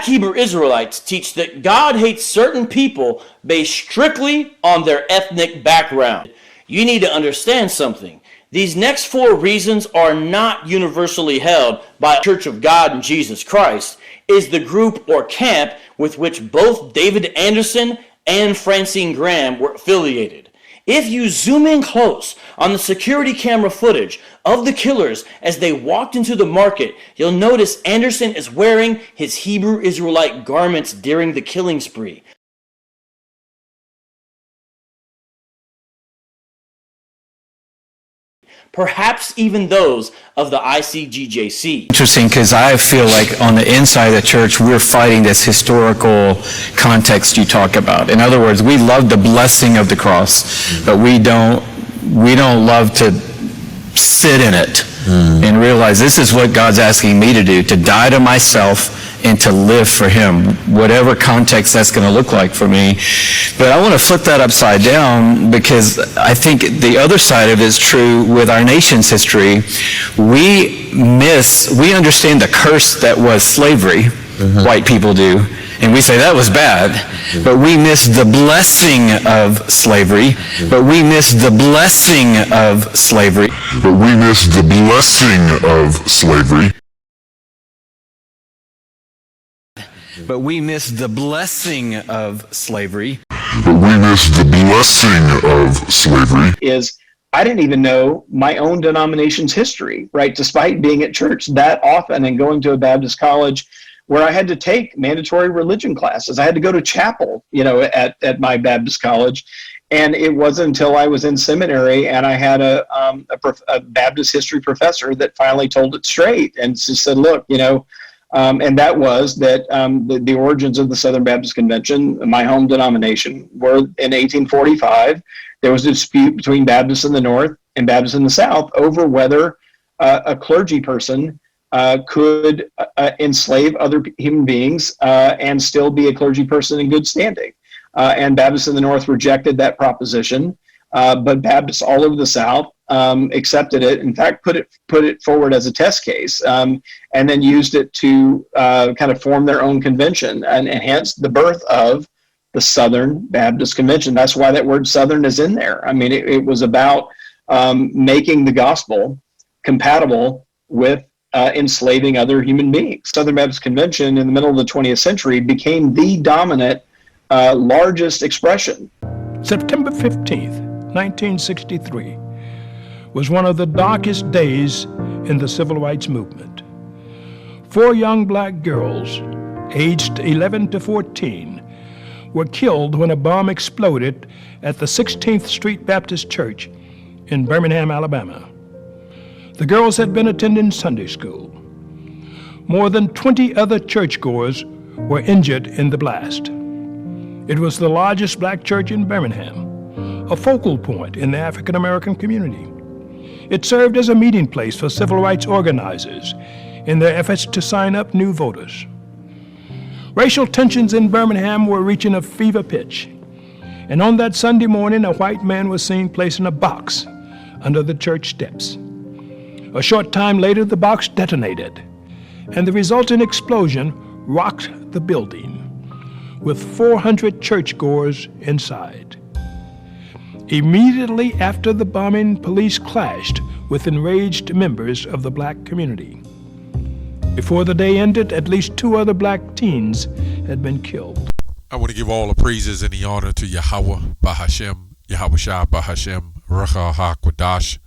Black Hebrew Israelites teach that God hates certain people based strictly on their ethnic background. You need to understand something. These next 4 reasons are not universally held by the Church of God in Jesus Christ, is the group or camp with which both David Anderson and Francine Graham were affiliated. If you zoom in close on the security camera footage of the killers as they walked into the market, you'll notice Anderson is wearing his Hebrew Israelite garments during the killing spree. Perhaps even those of the ICGJC. Interesting, because I feel like on the inside of the church, we're fighting this historical context you talk about. In other words, we love the blessing of the cross, but we don't love to sit in it and realize this is what God's asking me to do, to die to myself and to live for him, whatever context that's going to look like for me. But I want to flip that upside down, because I think the other side of it is true with our nation's history. We understand the curse that was slavery, white people do, and we say that was bad, but we miss the blessing of slavery, but we miss the blessing of slavery. But we miss the blessing of slavery. But we miss the blessing of slavery. But we miss the blessing of slavery. I didn't even know my own denomination's history, right? Despite being at church that often and going to a Baptist college where I had to take mandatory religion classes. I had to go to chapel, at my Baptist college. And it wasn't until I was in seminary and I had a Baptist history professor that finally told it straight and just said, look, and that was that the origins of the Southern Baptist Convention, my home denomination, were in 1845. There was a dispute between Baptists in the North and Baptists in the South over whether a clergy person could enslave other human beings and still be a clergy person in good standing. And Baptists in the North rejected that proposition, but Baptists all over the South accepted it. In fact, put it forward as a test case, and then used it to kind of form their own convention, and hence the birth of the Southern Baptist Convention. That's why that word Southern is in there. I mean, it was about making the gospel compatible with enslaving other human beings. Southern Baptist Convention in the middle of the 20th century became the dominant, largest expression. September 15th, 1963 was one of the darkest days in the civil rights movement. 4 young black girls, aged 11 to 14, were killed when a bomb exploded at the 16th Street Baptist Church in Birmingham, Alabama. The girls had been attending Sunday school. More than 20 other churchgoers were injured in the blast. It was the largest black church in Birmingham, a focal point in the African American community. It served as a meeting place for civil rights organizers in their efforts to sign up new voters. Racial tensions in Birmingham were reaching a fever pitch, and on that Sunday morning, a white man was seen placing a box under the church steps. A short time later, the box detonated, and the resulting explosion rocked the building, with 400 churchgoers inside. Immediately after the bombing, police clashed with enraged members of the black community. Before the day ended, at least 2 other black teens had been killed. I want to give all the praises and the honor to Yahweh, Bahashem, Yahweh Shah, Bahashem, Racha HaKodash,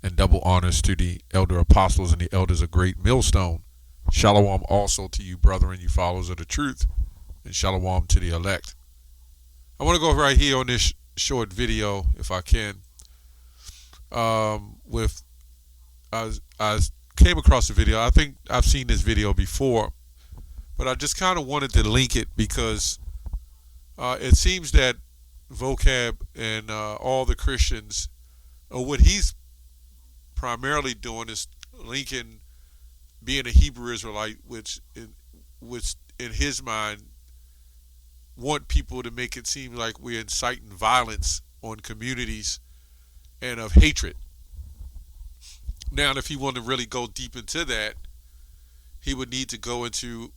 and double honors to the elder apostles and the elders of Great Millstone. Shalom also to you, brethren, you followers of the truth, and shalom to the elect. I want to go right here on this short video, if I can. I came across the video. I think I've seen this video before, but I just kind of wanted to link it because it seems that Vocab and all the Christians, or what he's primarily doing is linking being a Hebrew Israelite, which in his mind want people to make it seem like we're inciting violence on communities and of hatred. Now, if you want to really go deep into that, he would need to go into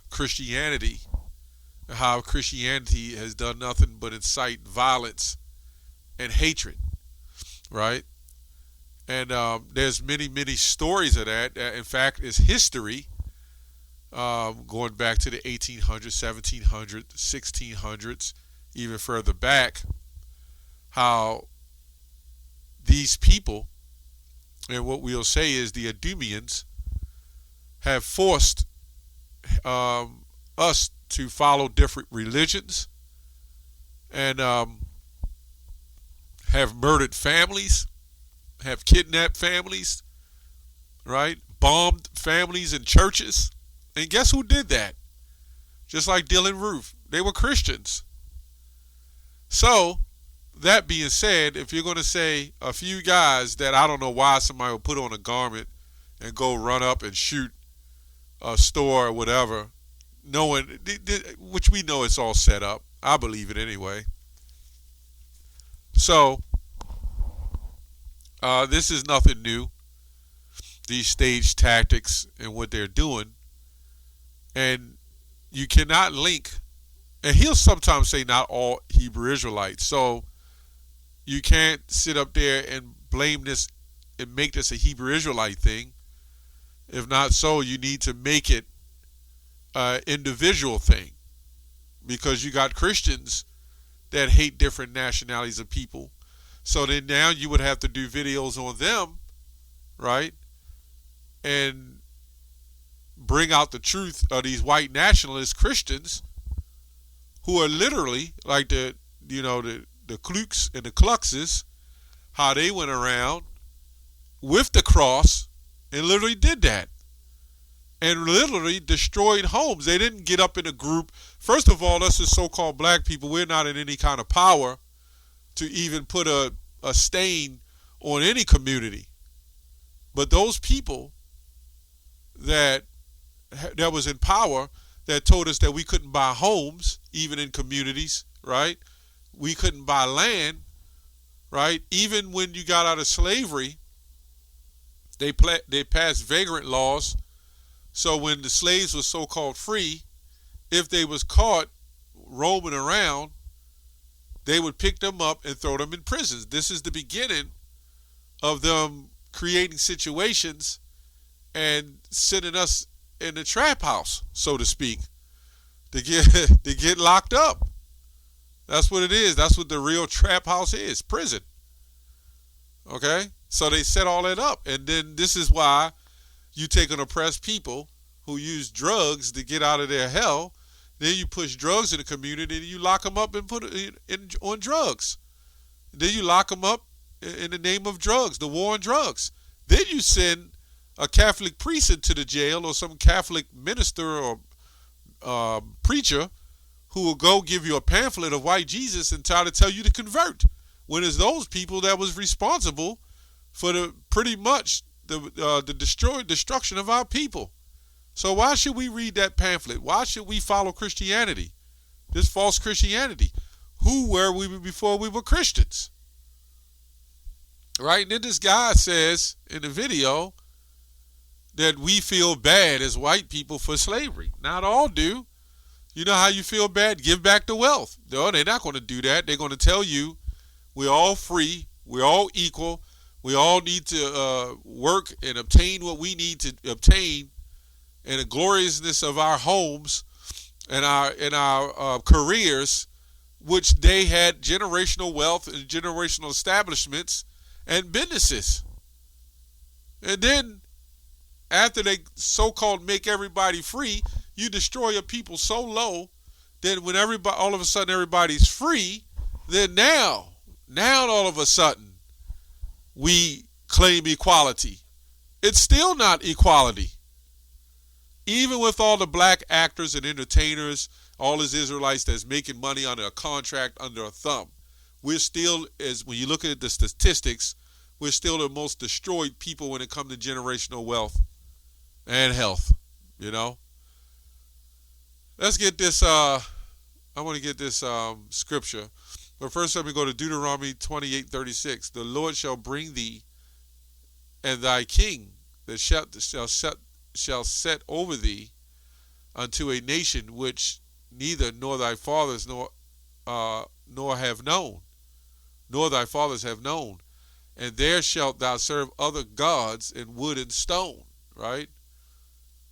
Christianity, how Christianity has done nothing but incite violence and hatred, right? And there's many, many stories of that. In fact, it's history, going back to the 1800s, 1700s, 1600s, even further back, how these people, and what we'll say is the Edomians, have forced us to follow different religions, and have murdered families, have kidnapped families, right? Bombed families and churches. And guess who did that? Just like Dylan Roof. They were Christians. So, that being said, if you're going to say a few guys that I don't know why somebody would put on a garment and go run up and shoot a store or whatever, knowing, which we know it's all set up. I believe it anyway. So, this is nothing new. These stage tactics and what they're doing. And you cannot link, and he'll sometimes say not all Hebrew Israelites. So, you can't sit up there and blame this and make this a Hebrew Israelite thing. If not so, you need to make it an individual thing, because you got Christians that hate different nationalities of people. So then now you would have to do videos on them, right? And bring out the truth of these white nationalist Christians who are literally like the Klux and the Kluxes, how they went around with the cross and literally did that. And literally destroyed homes. They didn't get up in a group. First of all, us as so-called black people, we're not in any kind of power to even put a stain on any community. But those people that was in power, that told us that we couldn't buy homes, even in communities, right? We couldn't buy land, right? Even when you got out of slavery, they passed vagrant laws. So when the slaves were so-called free, if they was caught roaming around, they would pick them up and throw them in prisons. This is the beginning of them creating situations and sending us in the trap house, so to speak, to get locked up. That's what it is. That's what the real trap house is, prison. Okay? So they set all that up. And then this is why you take an oppressed people who use drugs to get out of their hell. Then you push drugs in the community and you lock them up and put it on drugs. Then you lock them up in the name of drugs, the war on drugs. Then you send a Catholic priest into the jail, or some Catholic minister or preacher who will go give you a pamphlet of white Jesus and try to tell you to convert, when it's those people that was responsible for the destruction of our people. So why should we read that pamphlet? Why should we follow Christianity, this false Christianity? Who were we before we were Christians? Right? And then this guy says in the video that we feel bad as white people for slavery. Not all do. You know how you feel bad? Give back the wealth. No, they're not going to do that. They're going to tell you we're all free, we're all equal, we all need to work and obtain what we need to obtain, and the gloriousness of our homes and our careers, which they had generational wealth and generational establishments and businesses. And then after they so-called make everybody free, you destroy your people so low that when all of a sudden everybody's free, then now all of a sudden we claim equality. It's still not equality. Even with all the black actors and entertainers, all these Israelites that's making money under a contract, under a thumb, we're still, when you look at the statistics, we're still the most destroyed people when it comes to generational wealth and health, you know. Let's get this, I want to get this scripture. But first let me go to Deuteronomy 28:36. The Lord shall bring thee and thy king that shall set shall set over thee unto a nation which neither nor thy fathers nor have known, nor thy fathers have known, and there shalt thou serve other gods in wood and stone, right?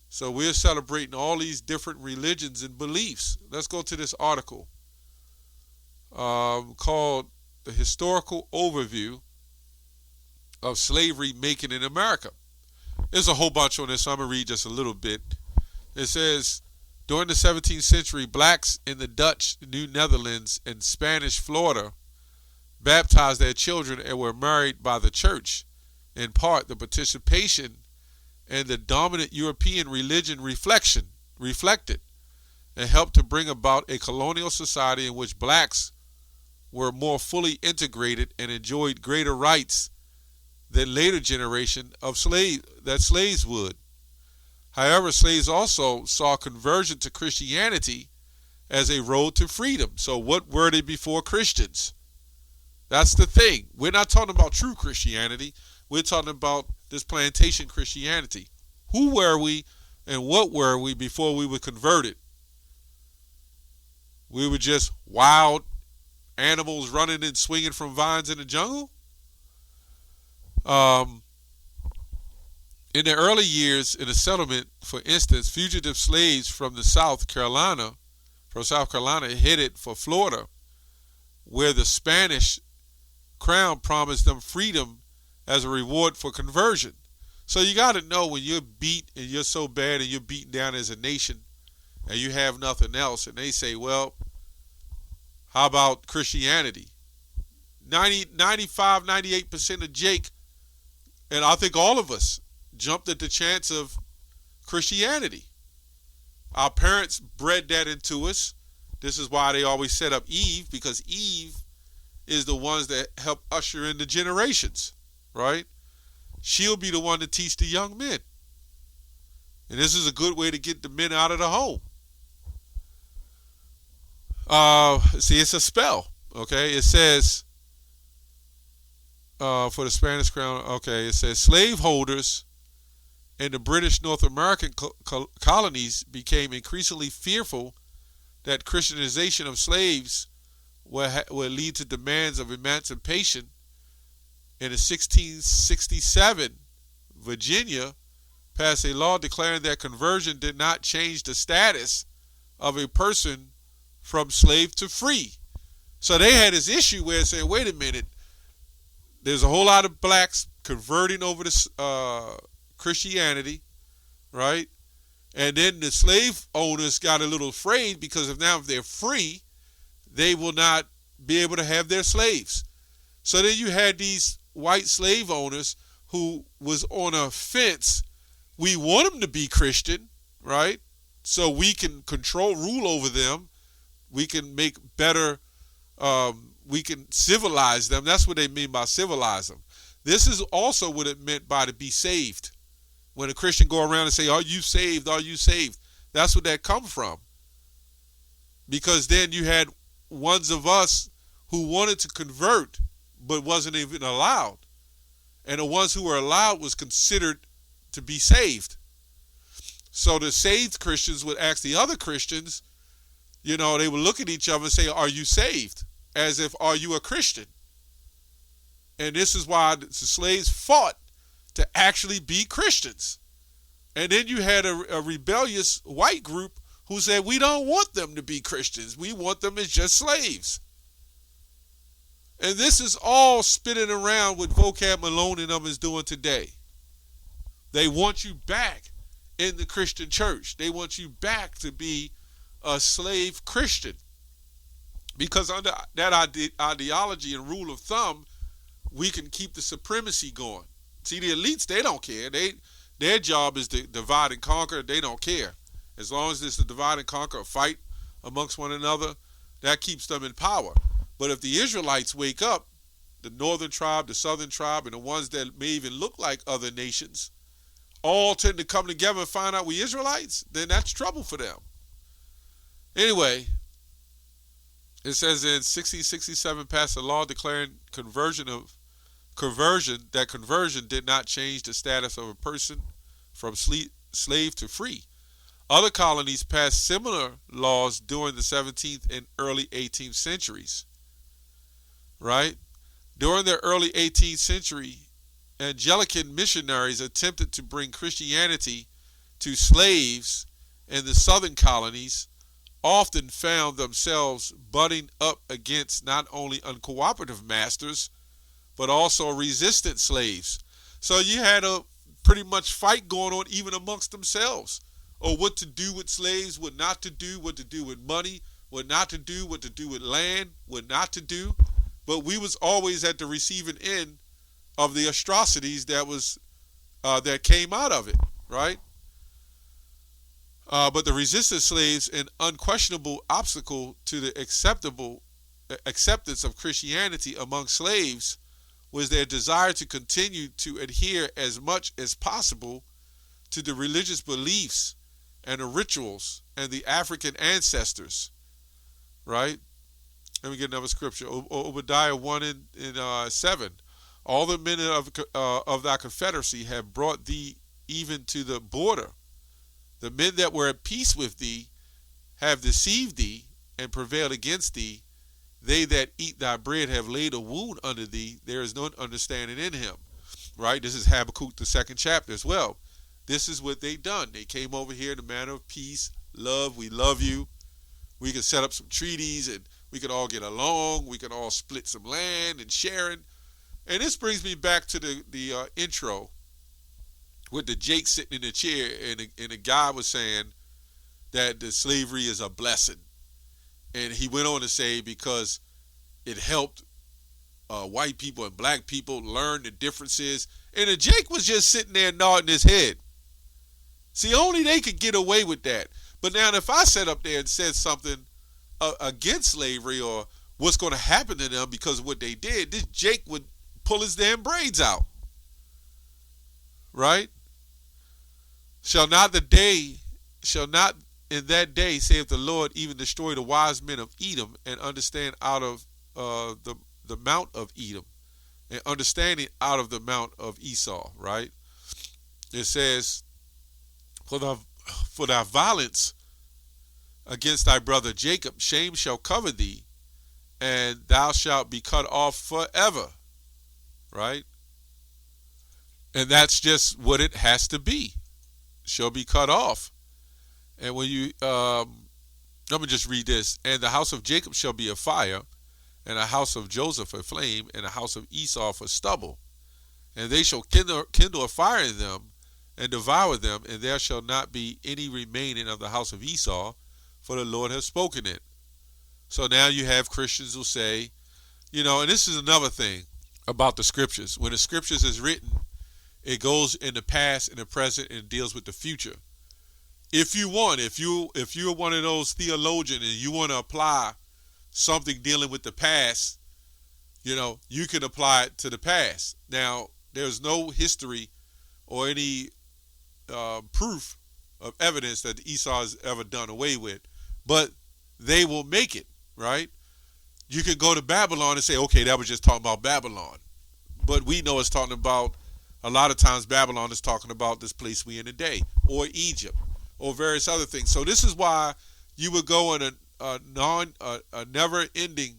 So we're celebrating all these different religions and beliefs. Let's go to this article called The Historical Overview of Slavery Making in America. There's a whole bunch on this, so I'm going to read just a little bit. It says, during the 17th century, blacks in the Dutch New Netherlands and Spanish Florida baptized their children and were married by the church. In part, the participation in the dominant European religion reflected and helped to bring about a colonial society in which blacks were more fully integrated and enjoyed greater rights than later generation of slaves would. However, slaves also saw conversion to Christianity as a road to freedom. So what were they before Christians? That's the thing. We're not talking about true Christianity. We're talking about this plantation Christianity. Who were we and what were we before we were converted? We were just wild animals running and swinging from vines in the jungle? In the early years in the settlement, for instance, fugitive slaves from South Carolina headed for Florida, where the Spanish crown promised them freedom as a reward for conversion. So you got to know, when you're beat and you're so bad and you're beaten down as a nation and you have nothing else, and they say, well, how about Christianity? 95, 98% of Jake, and I think all of us, jumped at the chance of Christianity. Our parents bred that into us. This is why they always set up Eve, because Eve is the ones that help usher in the generations, right? She'll be the one to teach the young men. And this is a good way to get the men out of the home. See, it's a spell, okay? It says, for the Spanish crown, okay, it says slaveholders in the British North American colonies became increasingly fearful that Christianization of slaves would lead to demands of emancipation. In 1667, Virginia passed a law declaring that conversion did not change the status of a person from slave to free. So they had this issue where saying, wait a minute, there's a whole lot of blacks converting over to Christianity, right? And then the slave owners got a little afraid, because if they're free, they will not be able to have their slaves. So then you had these white slave owners who was on a fence. We want them to be Christian, right? So we can rule over them. We can make better, we can civilize them. That's what they mean by civilize them. This is also what it meant by to be saved. When a Christian go around and say, are you saved? Are you saved? That's what that come from. Because then you had ones of us who wanted to convert but wasn't even allowed. And the ones who were allowed was considered to be saved. So the saved Christians would ask the other Christians, they would look at each other and say, are you saved? As if, are you a Christian? And this is why the slaves fought to actually be Christians. And then you had a rebellious white group who said, we don't want them to be Christians. We want them as just slaves. And this is all spinning around what Vocab Malone and them is doing today. They want you back in the Christian church. They want you back to be a slave Christian. Because under that ideology and rule of thumb, we can keep the supremacy going. See, the elites, they don't care. Their job is to divide and conquer. They don't care. As long as it's a divide and conquer, a fight amongst one another, that keeps them in power. But if the Israelites wake up, the northern tribe, the southern tribe, and the ones that may even look like other nations, all tend to come together and find out we Israelites, then that's trouble for them. Anyway, it says in 1667 passed a law declaring conversion did not change the status of a person from slave to free. Other colonies passed similar laws during the 17th and early 18th centuries, right? During the early 18th century, Anglican missionaries attempted to bring Christianity to slaves in the southern colonies, often found themselves butting up against not only uncooperative masters, but also resistant slaves. So you had a pretty much fight going on even amongst themselves, or what to do with slaves, what not to do, what to do with money, what not to do, what to do with land, what not to do. But we was always at the receiving end of the atrocities that came out of it, right? But the resistant slaves, an unquestionable obstacle to the acceptance of Christianity among slaves, was their desire to continue to adhere as much as possible to the religious beliefs and the rituals and the African ancestors, right? Let me get another scripture. Obadiah 1 and 7. All the men of thy confederacy have brought thee even to the border. The men that were at peace with thee have deceived thee and prevailed against thee. They that eat thy bread have laid a wound under thee. There is no understanding in him. Right? This is Habakkuk, the 2nd chapter as well. This is what they done. They came over here in a manner of peace, love. We love you. We can set up some treaties and we can all get along. We can all split some land and sharing. And this brings me back to the intro with the Jake sitting in the chair, and the guy was saying that the slavery is a blessing. And he went on to say because it helped white people and black people learn the differences. And the Jake was just sitting there nodding his head. See, only they could get away with that. But now if I sat up there and said something against slavery or what's going to happen to them because of what they did, this Jake would pull his damn braids out. Right? Shall not in that day, saith the Lord, even destroy the wise men of Edom and understand out of the mount of Edom and understanding out of the mount of Esau, right? It says, for thy violence against thy brother Jacob, shame shall cover thee, and thou shalt be cut off forever, right? And that's just what it has to be. Shall be cut off. And when you, let me just read this. And the house of Jacob shall be a fire, and the house of Joseph a flame, and the house of Esau for stubble. And they shall kindle a fire in them, and devour them, and there shall not be any remaining of the house of Esau, for the Lord has spoken it. So now you have Christians who say, and this is another thing about the scriptures. When the scriptures is written, it goes in the past, in the present, and deals with the future. If you're one of those theologians and you want to apply something dealing with the past, you can apply it to the past. Now, there's no history or any proof of evidence that Esau has ever done away with, but they will make it, right? You can go to Babylon and say, okay, that was just talking about Babylon. But we know it's talking about, a lot of times Babylon is talking about this place we in today, or Egypt, or various other things. So this is why you would go in a never-ending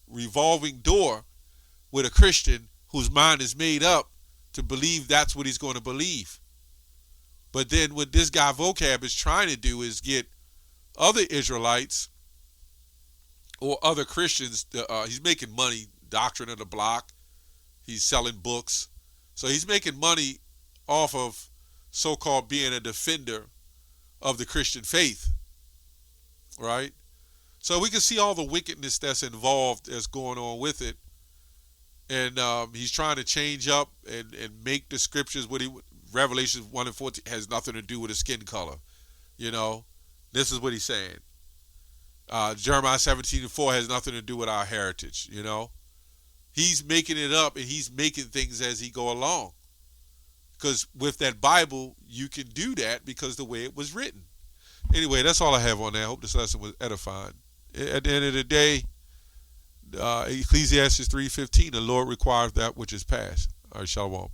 revolving door with a Christian whose mind is made up to believe that's what he's going to believe. But then what this guy Vocab is trying to do is get other Israelites or other Christians, he's making money, doctrine of the block. He's selling books. So he's making money off of so-called being a defender of the Christian faith, right? So we can see all the wickedness that's involved that's going on with it. And he's trying to change up and make the scriptures, Revelation 1 and 14 has nothing to do with his skin color. This is what he's saying. Jeremiah 17 and 4 has nothing to do with our heritage, He's making it up, and he's making things as he go along. Because with that Bible, you can do that because the way it was written. Anyway, that's all I have on that. I hope this lesson was edifying. At the end of the day, Ecclesiastes 3:15, the Lord requires that which is past. All right, shalom.